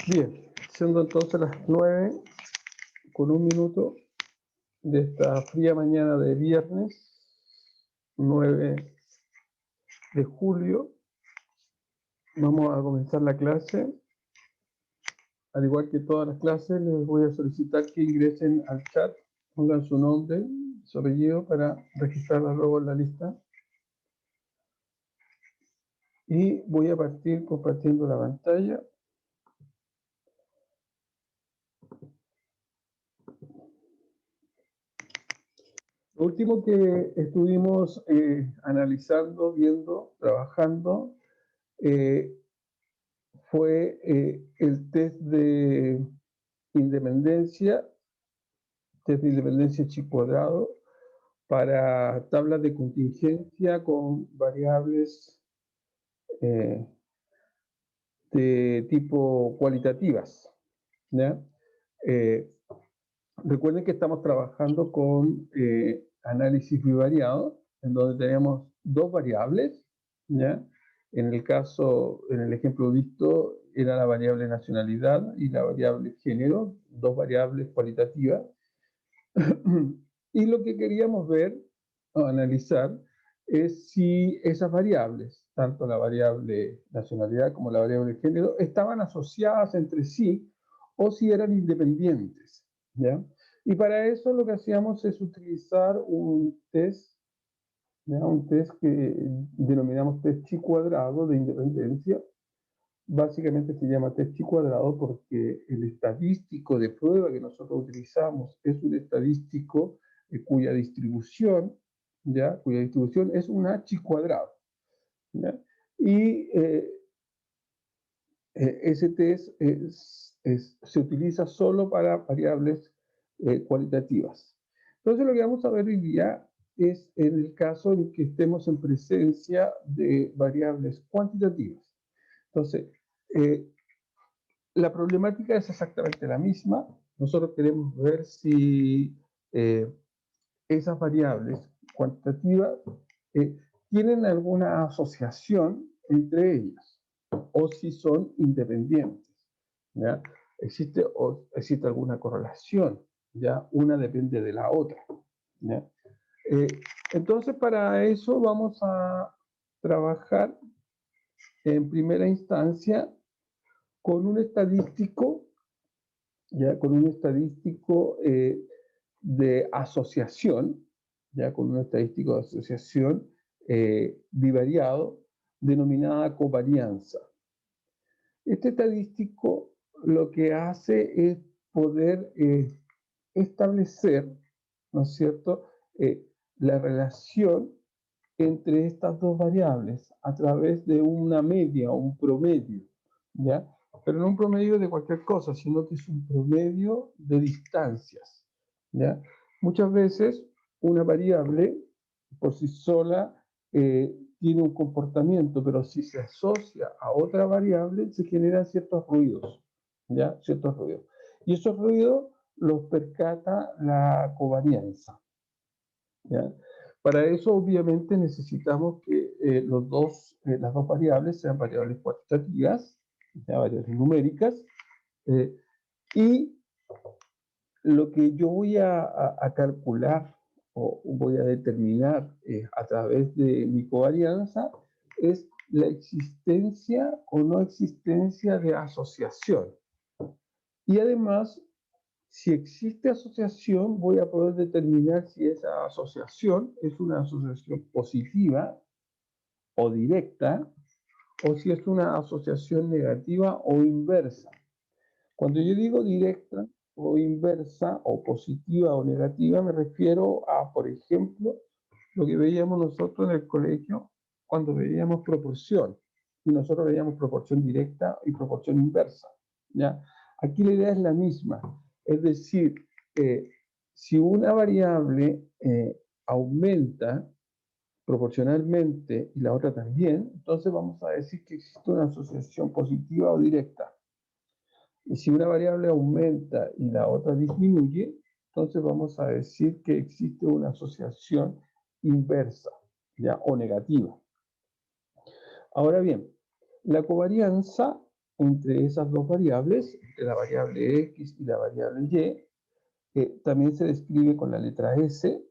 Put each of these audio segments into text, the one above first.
Bien, siendo entonces las 9:01 de esta fría mañana de viernes 9 de julio, vamos a comenzar la clase. Al igual que todas las clases, les voy a solicitar que ingresen al chat, pongan su nombre, su apellido para registrarla luego en la lista. Y voy a partir compartiendo la pantalla. Lo último que estuvimos analizando, viendo, trabajando, fue el test de independencia chi cuadrado para tablas de contingencia con variables de tipo cualitativas, ¿ya? Recuerden que estamos trabajando con análisis bivariado, en donde tenemos dos variables, ¿ya? En el ejemplo visto, era la variable nacionalidad y la variable género, dos variables cualitativas. Y lo que queríamos ver o analizar es si esas variables, tanto la variable nacionalidad como la variable género, estaban asociadas entre sí o si eran independientes, ¿ya? Y para eso lo que hacíamos es utilizar un test, ¿ya? Un test que denominamos test chi cuadrado de independencia. Básicamente se llama test chi cuadrado porque el estadístico de prueba que nosotros utilizamos es un estadístico cuya distribución, ¿ya? Cuya distribución es un chi cuadrado, ¿ya? Y ese test se utiliza solo para variables cualitativas. Entonces lo que vamos a ver hoy día es en el caso en que estemos en presencia de variables cuantitativas. Entonces, la problemática es exactamente la misma. Nosotros queremos ver si esas variables cuantitativas tienen alguna asociación entre ellas o si son independientes, ¿ya? Existe alguna correlación, ¿ya? Una depende de la otra, ¿ya? Entonces, para eso vamos a trabajar en primera instancia con un estadístico, ya con un estadístico de asociación, ya con un estadístico de asociación bivariado, denominada covarianza. Este estadístico lo que hace es poder establecer, ¿no es cierto?, la relación entre estas dos variables a través de una media o un promedio, ¿ya? Pero no un promedio de cualquier cosa, sino que es un promedio de distancias, ¿ya? Muchas veces una variable por sí sola tiene un comportamiento, pero si se asocia a otra variable se generan ciertos ruidos, ¿ya? Ciertos ruidos. Y esos ruidos los percata la covarianza, ¿ya? Para eso, obviamente, necesitamos que las dos variables sean variables cuantitativas, ¿ya? Variables numéricas, y lo que yo voy a calcular o voy a determinar a través de mi covarianza es la existencia o no existencia de asociación. Y además, si existe asociación, voy a poder determinar si esa asociación es una asociación positiva o directa, o si es una asociación negativa o inversa. Cuando yo digo directa o inversa, o positiva o negativa, me refiero a, por ejemplo, lo que veíamos nosotros en el colegio cuando veíamos proporción. Y nosotros veíamos proporción directa y proporción inversa, ¿ya? Aquí la idea es la misma. Es decir, si una variable aumenta proporcionalmente y la otra también, entonces vamos a decir que existe una asociación positiva o directa. Y si una variable aumenta y la otra disminuye, entonces vamos a decir que existe una asociación inversa, ¿ya? O negativa. Ahora bien, la covarianza entre esas dos variables, entre la variable x y la variable y, que también se describe con la letra S,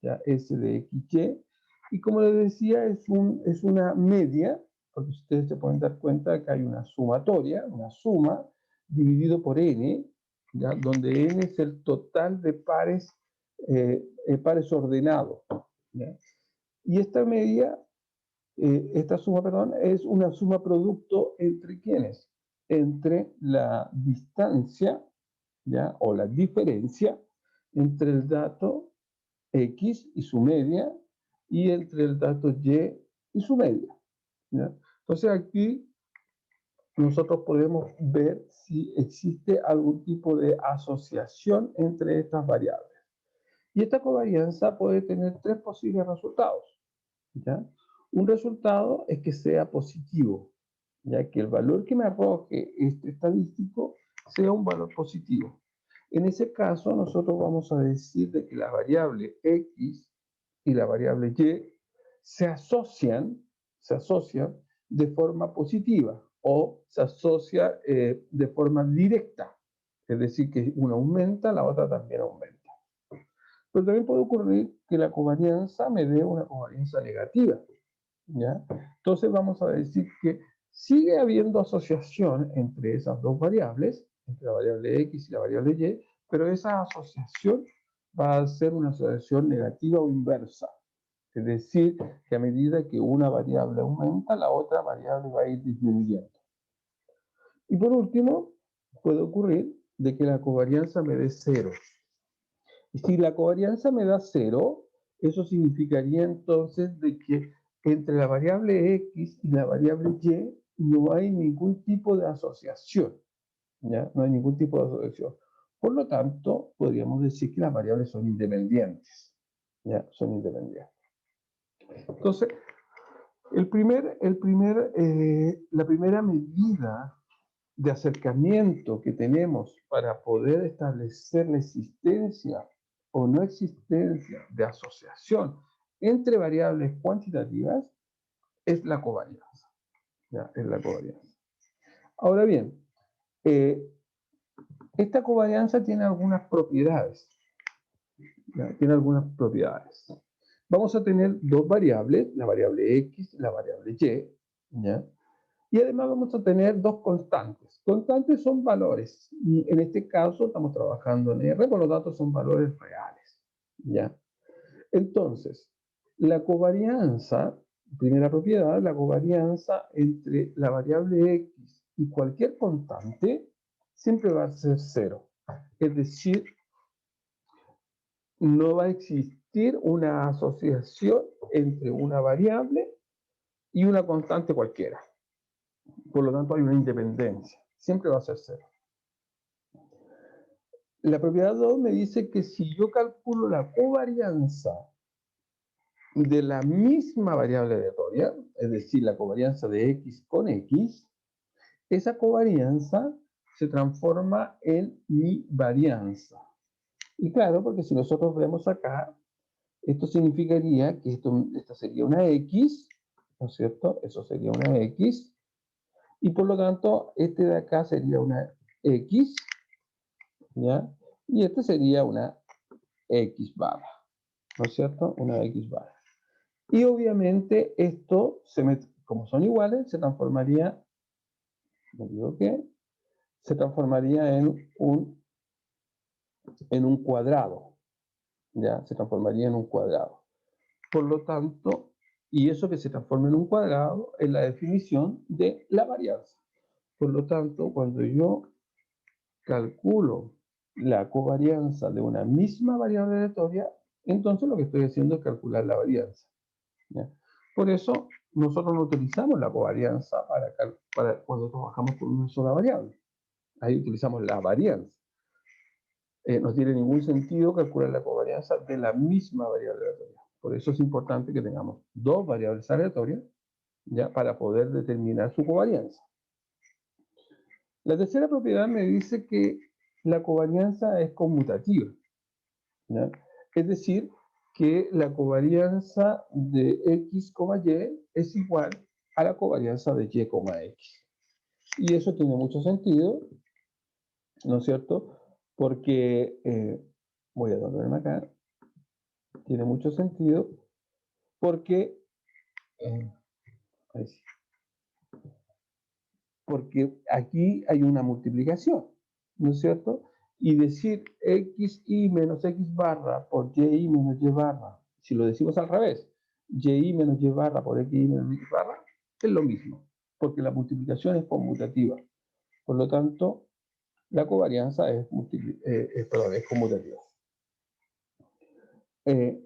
ya S de XY, y como les decía, es una media, porque ustedes se pueden dar cuenta de que hay una sumatoria, una suma, dividido por n, ¿ya? Donde n es el total de pares ordenados, ¿ya? Y esta media, esta suma, perdón, es una suma producto entre ¿quiénes? Entre la distancia, ¿ya? O la diferencia entre el dato X y su media y entre el dato y su media, ¿ya? Entonces aquí nosotros podemos ver si existe algún tipo de asociación entre estas variables. Y esta covarianza puede tener tres posibles resultados, ¿ya? Un resultado es que sea positivo, ya que el valor que me arroje este estadístico sea un valor positivo. En ese caso, nosotros vamos a decir de que la variable X y la variable Y se asocian de forma positiva o se asocia de forma directa. Es decir, que una aumenta, la otra también aumenta. Pero también puede ocurrir que la covarianza me dé una covarianza negativa, ¿ya? Entonces vamos a decir que sigue habiendo asociación entre esas dos variables, entre la variable X y la variable Y, pero esa asociación va a ser una asociación negativa o inversa. Es decir, que a medida que una variable aumenta, la otra variable va a ir disminuyendo. Y por último, puede ocurrir de que la covarianza me dé cero. Y si la covarianza me da cero, eso significaría entonces de que entre la variable X y la variable Y no hay ningún tipo de asociación, ¿ya? No hay ningún tipo de asociación. Por lo tanto, podríamos decir que las variables son independientes, ¿ya? Son independientes. Entonces, la primera medida de acercamiento que tenemos para poder establecer la existencia o no existencia de asociación entre variables cuantitativas es la covarianza. ¿Ya? Es la covarianza. Ahora bien, esta covarianza tiene algunas propiedades. ¿Ya? Tiene algunas propiedades. Vamos a tener dos variables, la variable X y la variable Y, ¿ya? Y además vamos a tener dos constantes. Constantes son valores. Y en este caso estamos trabajando en R, por lo tanto son valores reales, ¿ya? Entonces, la covarianza, primera propiedad, la covarianza entre la variable X y cualquier constante siempre va a ser cero. Es decir, no va a existir una asociación entre una variable y una constante cualquiera. Por lo tanto, hay una independencia. Siempre va a ser cero. La propiedad 2 me dice que si yo calculo la covarianza de la misma variable aleatoria, es decir, la covarianza de X con X, esa covarianza se transforma en mi varianza. Y claro, porque si nosotros vemos acá, esto significaría que esta sería una X, ¿no es cierto? Eso sería una X. Y por lo tanto, este de acá sería una X, ¿ya? Y este sería una X barra, ¿no es cierto? Una X barra. Y obviamente esto, como son iguales, se transformaría, me equivoqué, se transformaría en un cuadrado, ¿ya? Se transformaría en un cuadrado. Por lo tanto, y eso que se transforma en un cuadrado es la definición de la varianza. Por lo tanto, cuando yo calculo la covarianza de una misma variable aleatoria, entonces lo que estoy haciendo es calcular la varianza, ¿ya? Por eso nosotros no utilizamos la covarianza para cuando trabajamos con una sola variable. Ahí utilizamos la varianza. No tiene ningún sentido calcular la covarianza de la misma variable aleatoria. Por eso es importante que tengamos dos variables aleatorias, ¿ya? Para poder determinar su covarianza. La tercera propiedad me dice que la covarianza es conmutativa, ¿ya? Es decir, que la covarianza de X, Y es igual a la covarianza de Y, X. Y eso tiene mucho sentido, ¿no es cierto? Porque, voy a dormirme acá, tiene mucho sentido porque, eh, ahí sí, porque aquí hay una multiplicación, ¿no es cierto? Y decir xi menos x barra por yi menos y barra, si lo decimos al revés, yi menos y barra por xi menos x barra, es lo mismo, porque la multiplicación es conmutativa. Por lo tanto, la covarianza es conmutativa. Eh,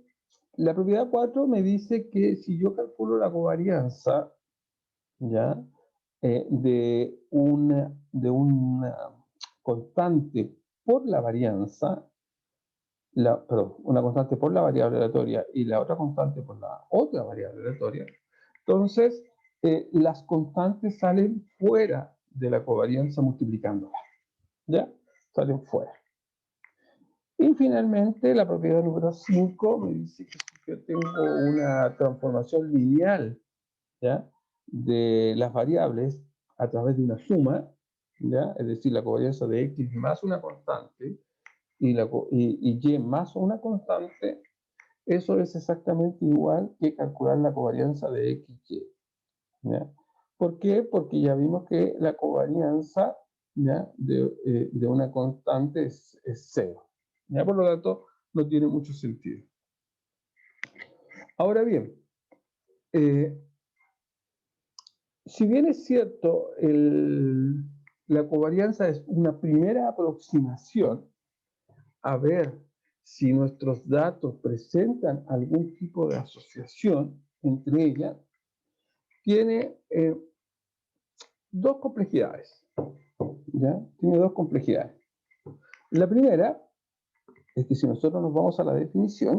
la propiedad 4 me dice que si yo calculo la covarianza, ¿ya? De una constante por la varianza, perdón, una constante por la variable aleatoria y la otra constante por la otra variable aleatoria, entonces las constantes salen fuera de la covarianza multiplicándola, ¿ya? Salen fuera. Y finalmente, la propiedad número 5 me dice que si yo tengo una transformación lineal, ¿ya?, de las variables a través de una suma, ¿ya?, es decir, la covarianza de x más una constante y y más una constante, eso es exactamente igual que calcular la covarianza de xy, ¿ya? ¿Por qué? Porque ya vimos que la covarianza, ¿ya?, de una constante es cero. ¿Ya? Por lo tanto, no tiene mucho sentido. Ahora bien, si bien es cierto, la covarianza es una primera aproximación a ver si nuestros datos presentan algún tipo de asociación entre ellas, tiene dos complejidades, ¿ya? Tiene dos complejidades. La primera es que si nosotros nos vamos a la definición,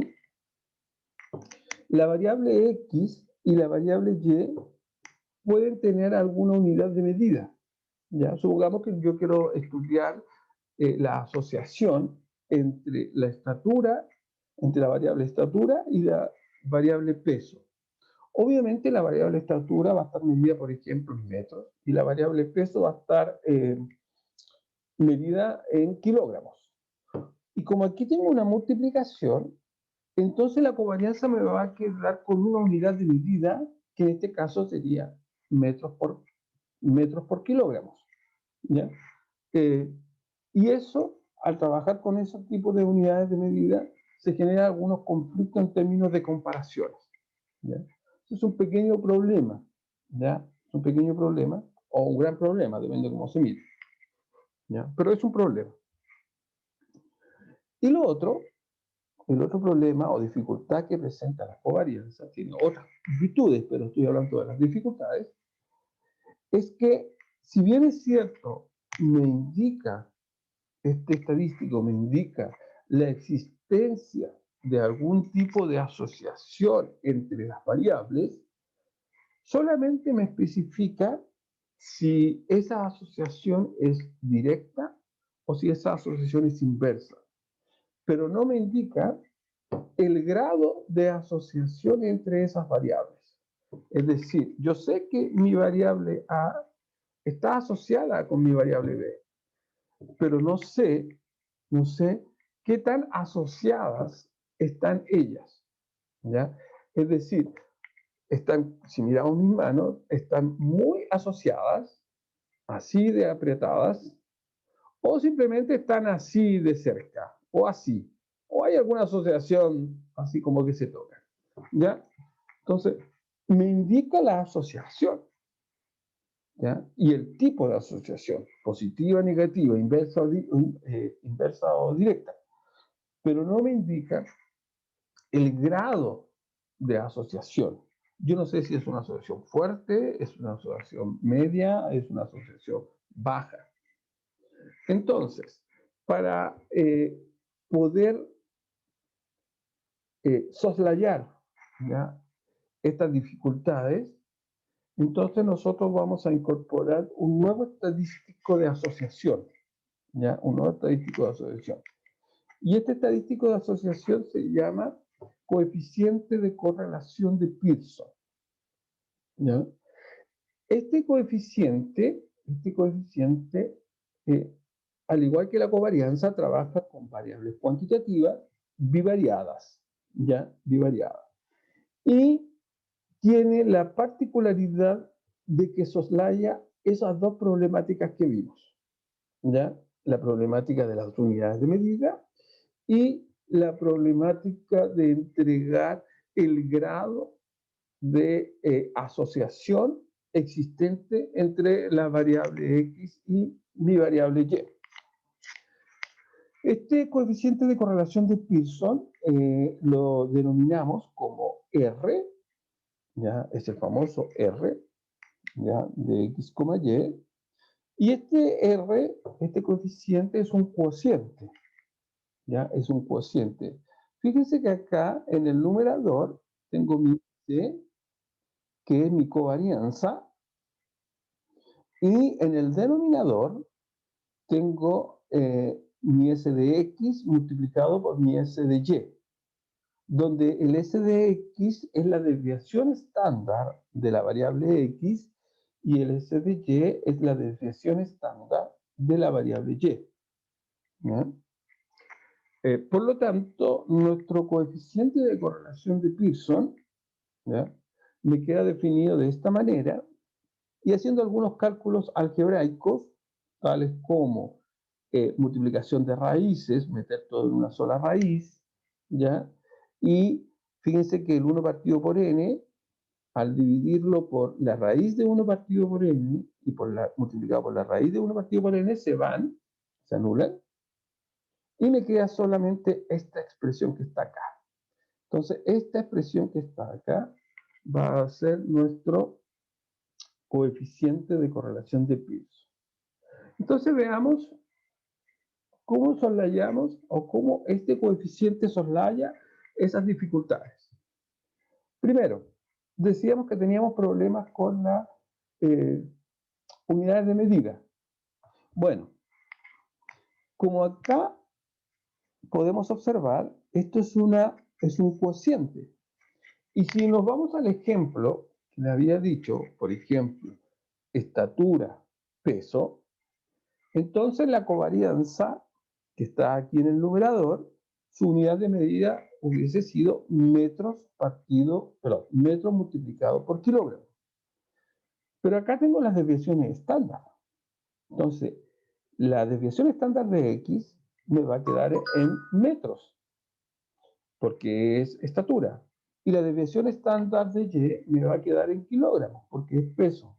la variable x y la variable y pueden tener alguna unidad de medida. ¿Ya? Supongamos que yo quiero estudiar la asociación entre la estatura, entre la variable estatura y la variable peso. Obviamente la variable estatura va a estar medida, por ejemplo, en metros, y la variable peso va a estar medida en kilogramos. Y como aquí tengo una multiplicación, entonces la covarianza me va a quedar con una unidad de medida, que en este caso sería metros por kilogramos. ¿Ya? Y eso, al trabajar con esos tipos de unidades de medida, se generan algunos conflictos en términos de comparaciones. ¿Ya? Eso es un pequeño problema, ¿ya? Es un pequeño problema, o un gran problema, depende de cómo se mire. ¿Ya? Pero es un problema. Y el otro problema o dificultad que presenta la covarianza, tiene otras virtudes, pero estoy hablando de las dificultades, es que, si bien es cierto, este estadístico me indica la existencia de algún tipo de asociación entre las variables, solamente me especifica si esa asociación es directa o si esa asociación es inversa, pero no me indica el grado de asociación entre esas variables. Es decir, yo sé que mi variable A está asociada con mi variable B, pero no sé qué tan asociadas están ellas, ¿ya? Es decir, si miramos mis manos, están muy asociadas, así de apretadas, o simplemente están así de cerca, o así, o hay alguna asociación así como que se toca, ¿ya? Entonces, me indica la asociación, ¿ya? Y el tipo de asociación, positiva, negativa, inversa o directa, pero no me indica el grado de asociación. Yo no sé si es una asociación fuerte, es una asociación media, es una asociación baja. Entonces, para poder soslayar, ¿ya?, estas dificultades, entonces nosotros vamos a incorporar un nuevo estadístico de asociación, ¿ya? Un nuevo estadístico de asociación. Y este estadístico de asociación se llama coeficiente de correlación de Pearson, ¿ya? Este coeficiente este coeficiente, al igual que la covarianza, trabaja con variables cuantitativas bivariadas, ¿ya? Bivariadas. Y tiene la particularidad de que soslaya esas dos problemáticas que vimos, ¿ya? La problemática de las unidades de medida y la problemática de entregar el grado de asociación existente entre la variable X y mi variable Y. Este coeficiente de correlación de Pearson lo denominamos como R, ¿ya? Es el famoso R, ¿ya? De X, Y. Y este R, este coeficiente es un cociente, ¿ya? Es un cociente. Fíjense que acá en el numerador tengo mi C, que es mi covarianza, y en el denominador tengo mi S de X multiplicado por mi S de Y, donde el S de X es la desviación estándar de la variable X y el S de Y es la desviación estándar de la variable Y. ¿No? Por lo tanto, nuestro coeficiente de correlación de Pearson, ¿ya? Me queda definido de esta manera y haciendo algunos cálculos algebraicos, tales como multiplicación de raíces, meter todo en una sola raíz, ¿ya? Y fíjense que el 1 partido por n, al dividirlo por la raíz de 1 partido por n y multiplicado por la raíz de 1 partido por n, se anulan, y me queda solamente esta expresión que está acá. Entonces, esta expresión que está acá va a ser nuestro coeficiente de correlación de Pearson. Entonces, veamos cómo soslayamos o cómo este coeficiente soslaya esas dificultades. Primero, decíamos que teníamos problemas con las unidades de medida. Bueno, como acá podemos observar, esto es un cociente. Y si nos vamos al ejemplo que le había dicho, por ejemplo, estatura, peso, entonces la covarianza que está aquí en el numerador, su unidad de medida hubiese sido metros multiplicado por kilogramo. Pero acá tengo las desviaciones estándar. Entonces, la desviación estándar de X me va a quedar en metros, porque es estatura. Y la desviación estándar de Y me va a quedar en kilogramos, porque es peso.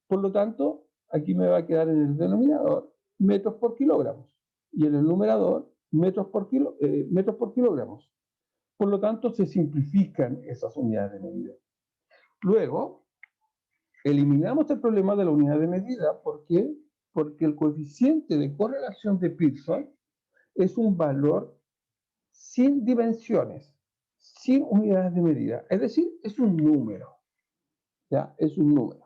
Por lo tanto, aquí me va a quedar en el denominador metros por kilogramos y en el numerador metros por kilogramos. Por lo tanto, se simplifican esas unidades de medida. Luego, eliminamos el problema de la unidad de medida. ¿Por qué? Porque el coeficiente de correlación de Pearson es un valor sin dimensiones, sin unidades de medida. Es decir, es un número. ¿Ya? Es un número.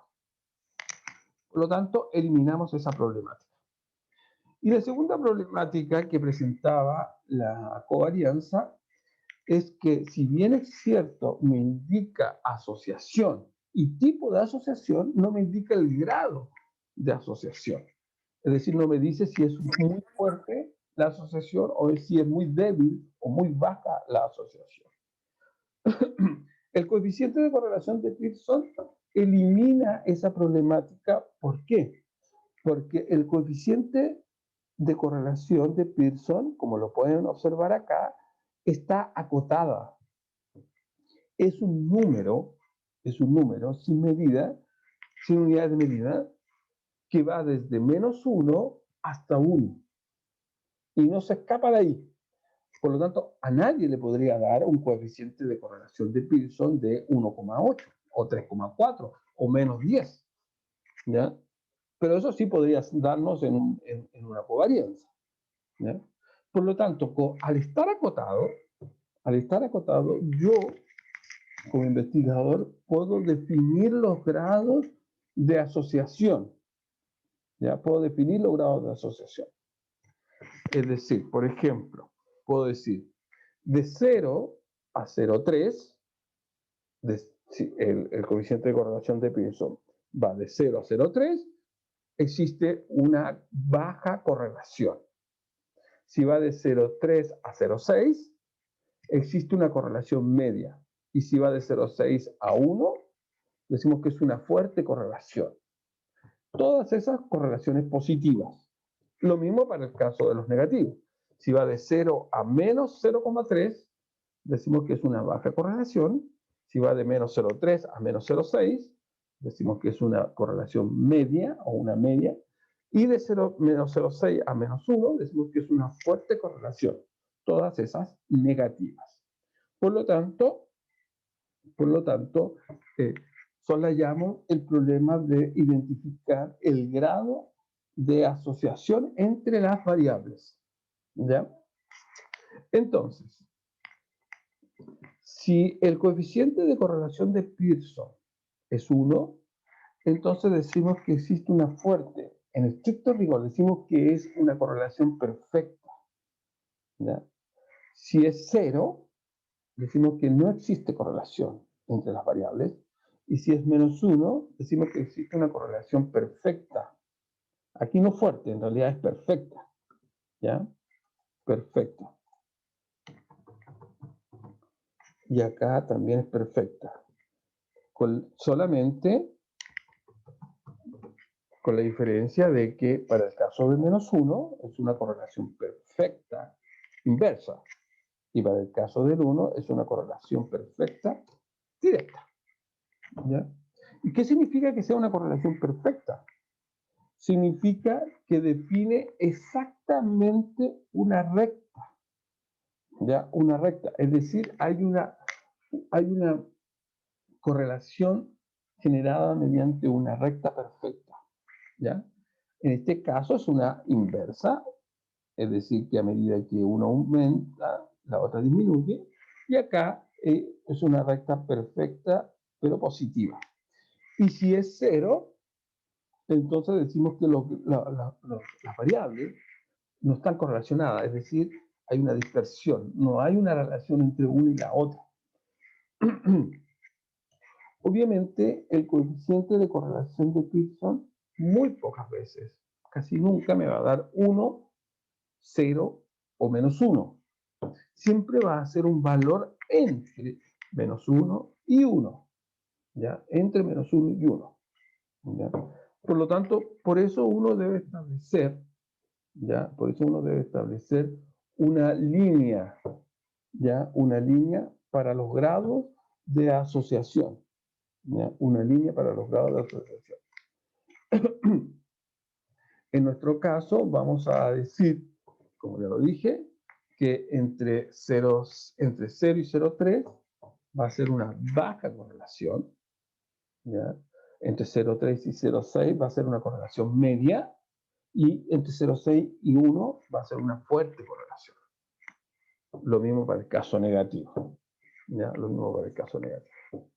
Por lo tanto, eliminamos esa problemática. Y la segunda problemática que presentaba la covarianza es que, si bien es cierto, me indica asociación y tipo de asociación, no me indica el grado de asociación. Es decir, no me dice si es muy fuerte la asociación o si es muy débil o muy baja la asociación. El coeficiente de correlación de Pearson elimina esa problemática. ¿Por qué? Porque el coeficiente de correlación de Pearson, como lo pueden observar acá, está acotada. Es un número sin medida, sin unidad de medida, que va desde -1 hasta 1. Y no se escapa de ahí. Por lo tanto, a nadie le podría dar un coeficiente de correlación de Pearson de 1,8 o 3,4 o -10. ¿Ya? Pero eso sí podría darnos en una covarianza. ¿Ya? Por lo tanto, al estar acotado, yo como investigador puedo definir los grados de asociación. Ya puedo definir los grados de asociación. Es decir, por ejemplo, puedo decir de 0 a 0,3, el coeficiente de correlación de Pearson va de 0 a 0,3 existe una baja correlación. Si va de 0,3 a 0,6, existe una correlación media. Y si va de 0,6 a 1, decimos que es una fuerte correlación. Todas esas correlaciones positivas. Lo mismo para el caso de los negativos. Si va de 0 a menos 0,3, decimos que es una baja correlación. Si va de menos 0,3 a menos 0,6, decimos que es una correlación media o una media. Y de menos 0,6 a menos 1, decimos que es una fuerte correlación. Todas esas negativas. Por lo tanto, solayamos el problema de identificar el grado de asociación entre las variables. ¿Ya? Entonces, si el coeficiente de correlación de Pearson es 1, entonces decimos que existe una fuerte, en estricto rigor, decimos que es una correlación perfecta. ¿Ya? Si es 0, decimos que no existe correlación entre las variables. Y si es menos 1, decimos que existe una correlación perfecta. Aquí no fuerte, en realidad es perfecta. ¿Ya? Perfecta. Y acá también es perfecta. Solamente con la diferencia de que para el caso de menos 1 es una correlación perfecta inversa. Y para el caso del 1 es una correlación perfecta directa. ¿Ya? ¿Y qué significa que sea una correlación perfecta? Significa que define exactamente una recta. ¿Ya? Una recta. Es decir, hay una correlación generada mediante una recta perfecta. ¿Ya? En este caso es una inversa, es decir, que a medida que uno aumenta, la otra disminuye, y acá es una recta perfecta, pero positiva. Y si es 0, entonces decimos que las variables no están correlacionadas, es decir, hay una dispersión, no hay una relación entre una y la otra. Obviamente, el coeficiente de correlación de Pearson, muy pocas veces, casi nunca me va a dar 1, 0 o menos 1. Siempre va a ser un valor entre menos 1 y 1. ¿Ya? Entre menos 1 y 1. ¿Ya? Por lo tanto, por eso uno debe establecer, ¿ya? Por eso uno debe establecer una línea, ¿ya? Una línea para los grados de asociación. ¿Ya? Una línea para los grados de asociación. En nuestro caso, vamos a decir, como ya lo dije, que entre 0 y 0,3 va a ser una baja correlación. ¿Ya? Entre 0,3 y 0,6 va a ser una correlación media. Y entre 0,6 y 1 va a ser una fuerte correlación. Lo mismo para el caso negativo. ¿Ya? Lo mismo para el caso negativo.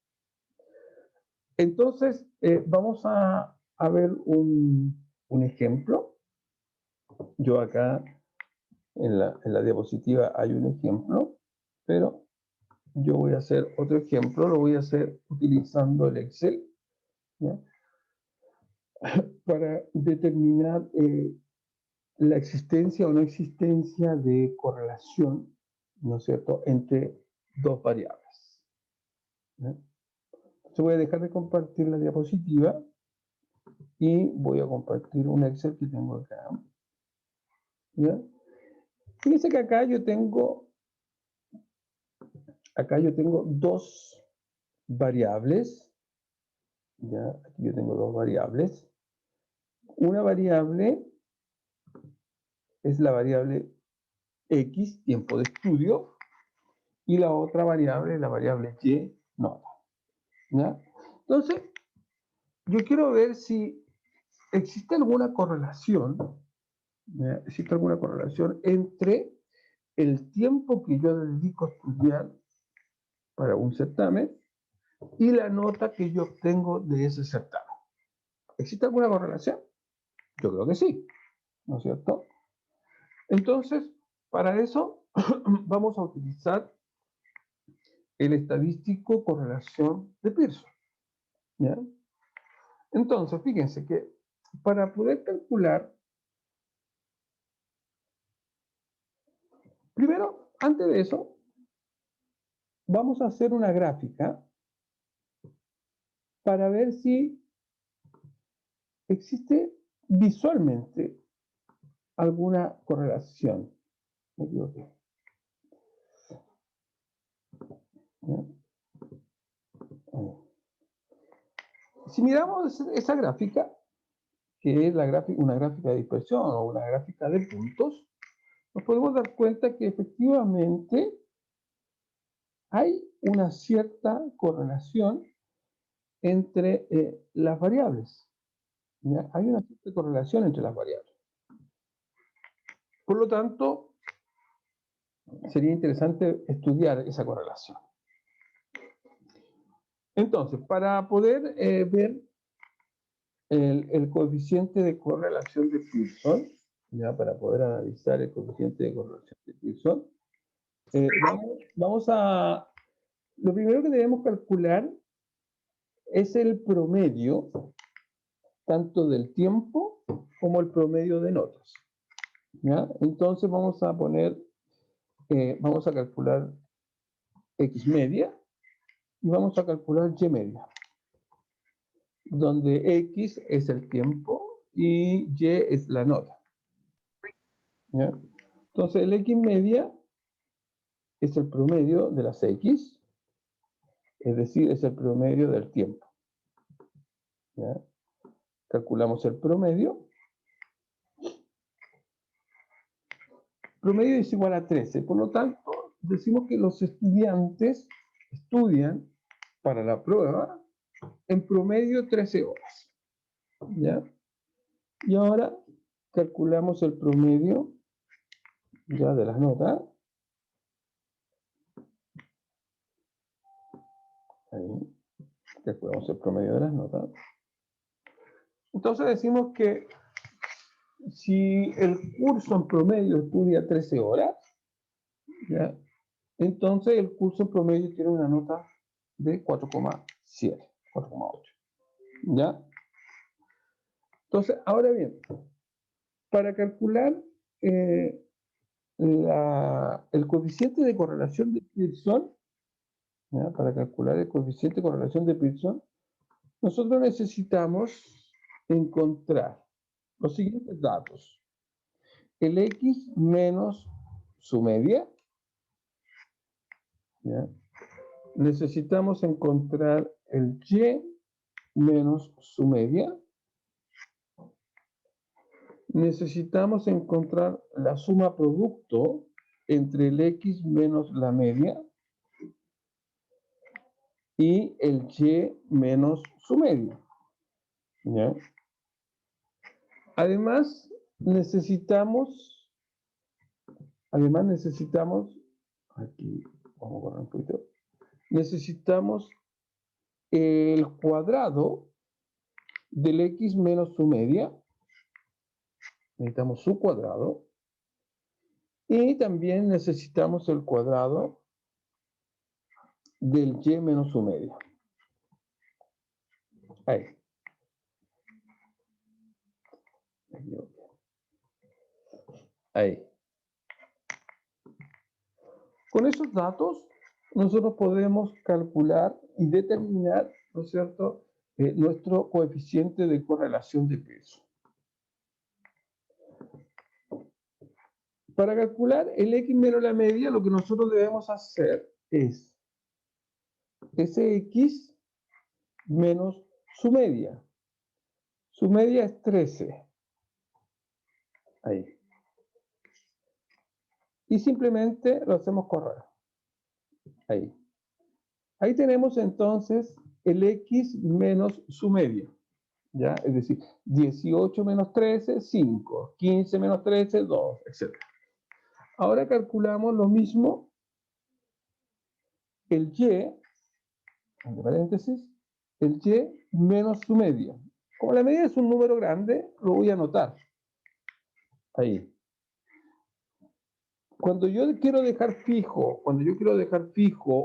Entonces, vamos a ver un ejemplo. Yo acá en la diapositiva hay un ejemplo, pero yo voy a hacer otro ejemplo, lo voy a hacer utilizando el Excel, ¿ya? Para determinar la existencia o no existencia de correlación, ¿no es cierto?, entre dos variables. ¿Ya? Entonces voy a dejar de compartir la diapositiva y voy a compartir un Excel que tengo acá. ¿Ya? Fíjense que acá yo tengo dos variables. ¿Ya? Aquí yo tengo dos variables. Una variable es la variable X, tiempo de estudio, y la otra variable es la variable Y, nota. ¿Ya? Entonces, yo quiero ver si existe alguna correlación, ¿ya? Existe alguna correlación entre el tiempo que yo dedico a estudiar para un certamen y la nota que yo obtengo de ese certamen. ¿Existe alguna correlación? Yo creo que sí, ¿no es cierto? Entonces, para eso vamos a utilizar el estadístico correlación de Pearson. ¿Ya? Entonces, fíjense que para poder calcular, primero, antes de eso, vamos a hacer una gráfica para ver si existe visualmente alguna correlación. Me equivoqué. Si miramos esa gráfica, que es una gráfica de dispersión o una gráfica de puntos, nos podemos dar cuenta que efectivamente hay una cierta correlación entre las variables. ¿Ya? Hay una cierta correlación entre las variables. Por lo tanto, sería interesante estudiar esa correlación. Entonces, para poder ver el coeficiente de correlación de Pearson, ya para poder analizar el coeficiente de correlación de Pearson, lo primero que debemos calcular es el promedio, tanto del tiempo como el promedio de notas. ¿Ya? Entonces vamos a calcular X media y vamos a calcular Y media, donde X es el tiempo y Y es la nota. ¿Ya? Entonces el X media es el promedio de las X, es decir, es el promedio del tiempo. ¿Ya? Calculamos el promedio. Promedio es igual a 13, por lo tanto, decimos que los estudiantes estudian para la prueba en promedio 13 horas. ¿Ya? Y ahora calculamos el promedio ya de las notas. Ahí, calculamos el promedio de las notas. Entonces decimos que si el curso en promedio estudia 13 horas, ¿ya? Entonces el curso en promedio tiene una nota de 4,7, 4,8. ¿Ya? Entonces, ahora bien, para calcular el coeficiente de correlación de Pearson, ¿ya? Para calcular el coeficiente de correlación de Pearson, nosotros necesitamos encontrar los siguientes datos. El X menos su media. ¿Ya? Necesitamos encontrar el Y menos su media. Necesitamos encontrar la suma producto entre el X menos la media y el Y menos su media. ¿Ya? Además, necesitamos, aquí, vamos a borrar un poquito, necesitamos el cuadrado del X menos su media. Necesitamos su cuadrado. Y también necesitamos el cuadrado del Y menos su media. Ahí. Ahí. Con esos datos, nosotros podemos calcular y determinar, ¿no es cierto?, nuestro coeficiente de correlación de peso. Para calcular el X menos la media, lo que nosotros debemos hacer es ese X menos su media. Su media es 13. Ahí. Y simplemente lo hacemos correr. Ahí. Ahí tenemos entonces el X menos su media. ¿Ya? Es decir, 18 menos 13, 5. 15 menos 13, 2, etc. Ahora calculamos lo mismo, el Y, entre paréntesis, el Y menos su media. Como la media es un número grande, lo voy a anotar. Ahí. Cuando yo quiero dejar fijo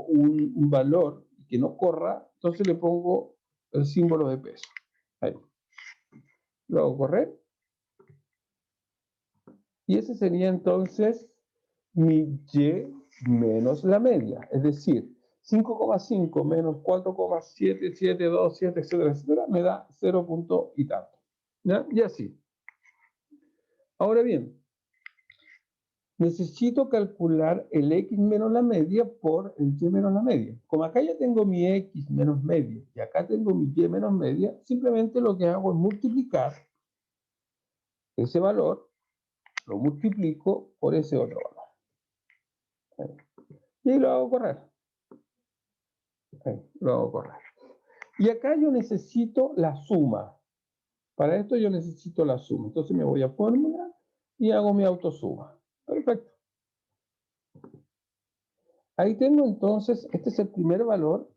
un valor que no corra, entonces le pongo el símbolo de peso. Ahí. lo hago correr. Y ese sería entonces mi y menos la media. Es decir, 5,5 menos 4,7727, etcétera, etcétera, me da 0 punto y tanto. ¿Ya? Y así. Ahora bien, necesito calcular el x menos la media por el y menos la media. Como acá ya tengo mi x menos media y acá tengo mi y menos media, simplemente lo que hago es multiplicar ese valor, lo multiplico por ese otro valor. Y lo hago correr. Lo hago correr. Y acá yo necesito la suma. Para esto yo necesito la suma. Entonces me voy a fórmula y hago mi autosuma. Perfecto. Ahí tengo entonces, este es el primer valor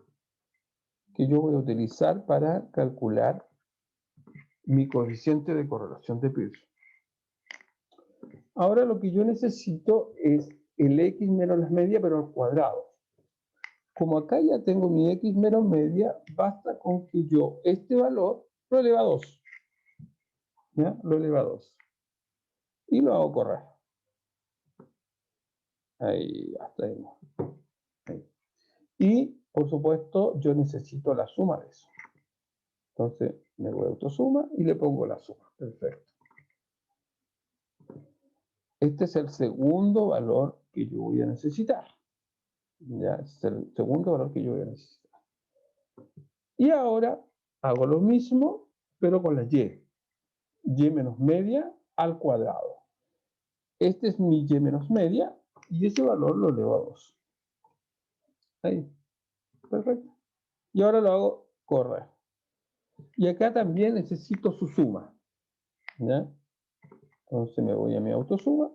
que yo voy a utilizar para calcular mi coeficiente de correlación de Pearson. Ahora lo que yo necesito es el x menos la media, pero al cuadrado. Como acá ya tengo mi x menos media, basta con que yo este valor lo eleva a 2. ¿Ya? Lo eleva a 2. Y lo hago correr. Ahí, hasta ahí. Ahí. Y, por supuesto, yo necesito la suma de eso. Entonces, me voy a autosuma y le pongo la suma. Perfecto. Este es el segundo valor que yo voy a necesitar. Ya, este es el segundo valor que yo voy a necesitar. Y ahora hago lo mismo, pero con la y. Y menos media al cuadrado. Este es mi y menos media y ese valor lo elevo a 2. Ahí. Perfecto. Y ahora lo hago correr. Y acá también necesito su suma. ¿Ya? Entonces me voy a mi autosuma.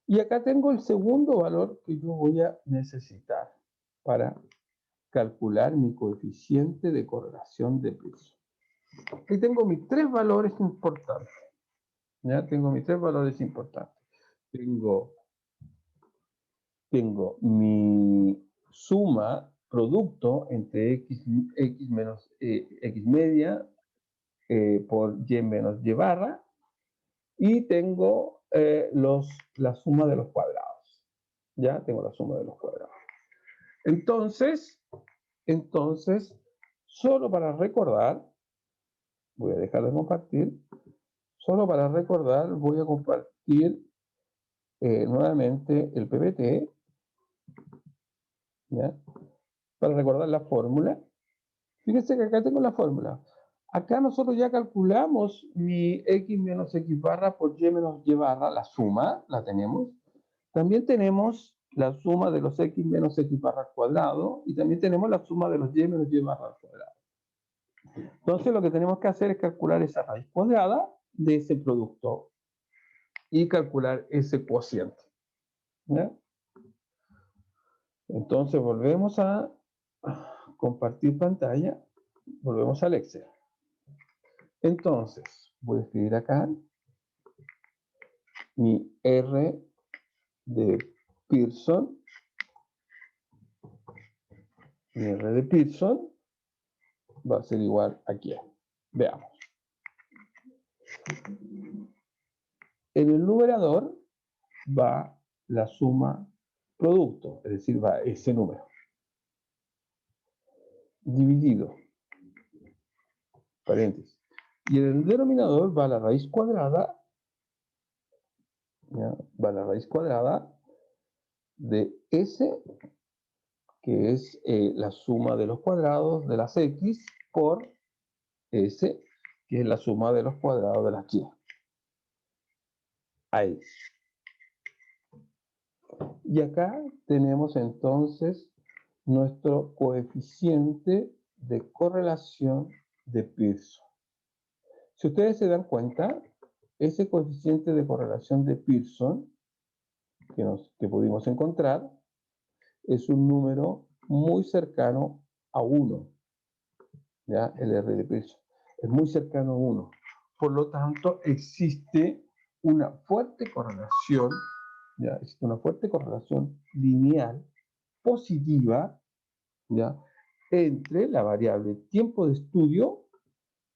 Y acá tengo el segundo valor que yo voy a necesitar para calcular mi coeficiente de correlación de Pearson. Aquí tengo mis tres valores importantes. ¿Ya? Tengo mis tres valores importantes. Tengo mi suma producto entre x menos x media por y menos y barra, y tengo la suma de los cuadrados. Ya tengo la suma de los cuadrados. Entonces, solo para recordar, voy a dejar de compartir, solo para recordar voy a compartir nuevamente el PPT, ¿ya? Para recordar la fórmula. Fíjense que acá tengo la fórmula. Acá nosotros ya calculamos mi x menos x barra por y menos y barra, la suma, la tenemos. También tenemos la suma de los x menos x barra al cuadrado, y también tenemos la suma de los y menos y barra al cuadrado. Entonces lo que tenemos que hacer es calcular esa raíz cuadrada de ese producto y calcular ese cociente. ¿Ya? Entonces volvemos a compartir pantalla, volvemos al Excel. Entonces, voy a escribir acá mi R de Pearson. Mi R de Pearson va a ser igual aquí. Veamos. En el numerador va la suma producto, es decir, va ese número. Dividido, paréntesis. Y en el denominador va la raíz cuadrada, ¿ya? Va la raíz cuadrada de S, que es la suma de los cuadrados de las X, por S, que es la suma de los cuadrados de las Y. Ahí. Y acá tenemos entonces nuestro coeficiente de correlación de Pearson. Si ustedes se dan cuenta, ese coeficiente de correlación de Pearson que pudimos encontrar es un número muy cercano a 1. ¿Ya? El R de Pearson es muy cercano a 1. Por lo tanto, existe una fuerte correlación, ¿ya? Existe una fuerte correlación lineal positiva, ¿ya? Entre la variable tiempo de estudio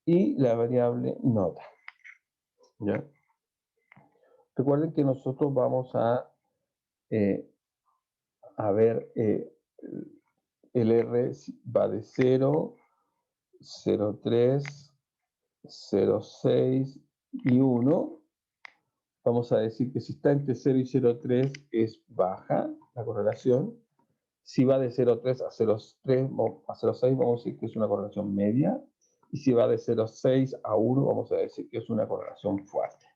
y la variable nota. ¿ya? Recuerden que nosotros vamos a ver, el R va de 0, 0,3, 0,6 y 1. Vamos a decir que si está entre 0 y 0,3 es baja la correlación. Si va de 0,3 a 0,3 a 0,6 vamos a decir que es una correlación media. Y si va de 0,6 a 1 vamos a decir que es una correlación fuerte.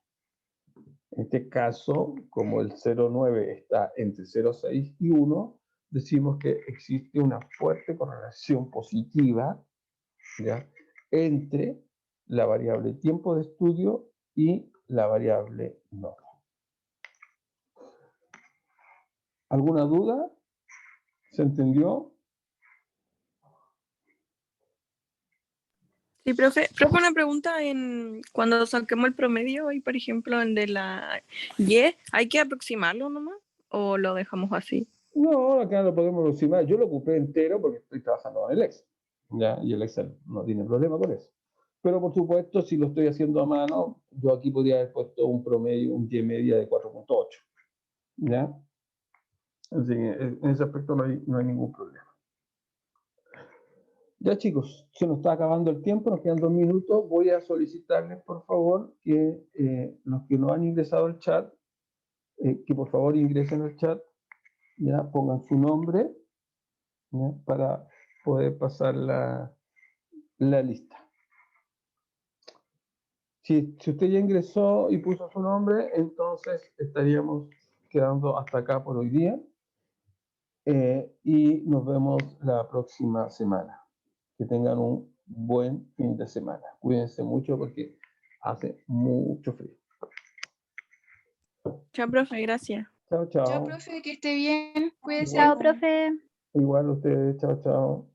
En este caso, como el 0,9 está entre 0,6 y 1, decimos que existe una fuerte correlación positiva, ¿ya?, entre la variable tiempo de estudio y la variable nota. ¿Alguna duda? ¿Se entendió? Sí, profe, una pregunta cuando saquemos el promedio y, por ejemplo, el de la Y, ¿hay que aproximarlo nomás o lo dejamos así? No, acá lo podemos aproximar. Yo lo ocupé entero porque estoy trabajando con el Excel, ¿ya? Y el Excel no tiene problema con eso. Pero por supuesto, si lo estoy haciendo a mano, yo aquí podría haber puesto un promedio, un Y media de 4,8, ¿ya? Así que en ese aspecto no hay ningún problema. Ya, chicos, se nos está acabando el tiempo, nos quedan 2 minutos. Voy a solicitarles, por favor, que los que no han ingresado al chat, que por favor ingresen al chat, ya pongan su nombre, ¿ya?, para poder pasar la lista. Si usted ya ingresó y puso su nombre, entonces estaríamos quedando hasta acá por hoy día, y nos vemos la próxima semana. Que tengan un buen fin de semana. Cuídense mucho porque hace mucho frío. Chao, profe, gracias. Chao, Chao, chao. profe, que esté bien. Cuídese. Chao, profe. Igual ustedes. Chao, chao.